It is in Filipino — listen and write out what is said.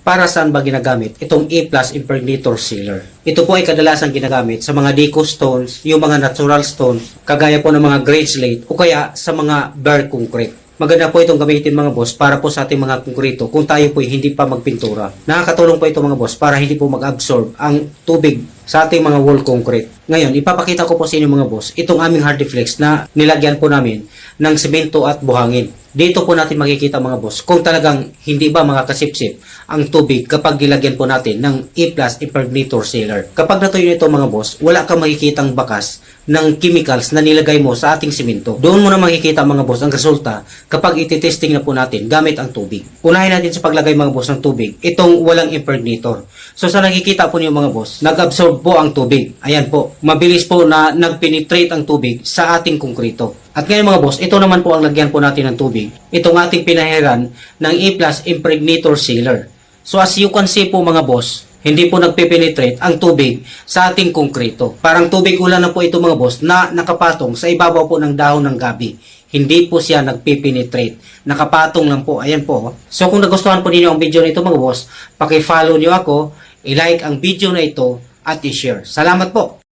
Para saan ba ginagamit itong A+ impregnator sealer? Ito po ay kadalasan ginagamit sa mga deco stones, yung mga natural stones, kagaya po ng mga grade slate o kaya sa mga bare concrete. Maganda po itong gamitin mga boss para po sa ating mga konkrito kung tayo po hindi pa magpintura. Nakakatulong po ito mga boss para hindi po mag-absorb ang tubig sa ating mga wall concrete. Ngayon, ipapakita ko po sa inyo mga boss itong aming Hardiflex na nilagyan po namin ng semento at buhangin. Dito po natin makikita mga boss kung talagang hindi ba makakasipsip ang tubig kapag nilagyan po natin ng A+ impregnator sealer. Kapag natuyo ito mga boss, wala kang makikitang bakas ng chemicals na nilagay mo sa ating simento. Doon mo na makikita mga boss ang resulta kapag ititesting na po natin gamit ang tubig. Unahin natin sa paglagay mga boss ng tubig, itong walang impregnator. So sa nakikita po niyo mga boss, nag-absorb po ang tubig. Ayan po, mabilis po na nag-penetrate ang tubig sa ating konkrito. At ngayon mga boss, ito naman po ang lagyan po natin ng tubig. Itong ating pinahiran ng A+ impregnator sealer. So as you can see po mga boss, hindi po nagpe-penetrate ang tubig sa ating konkrito. Parang tubig ulan na po ito mga boss na nakapatong sa ibabaw po ng dahon ng gabi. Hindi po siya nagpe-penetrate. Nakapatong lang po. Ayan po. So kung nagustuhan po ninyo ang video nito mga boss, paki-follow nyo ako, i-like ang video na ito at i-share. Salamat po!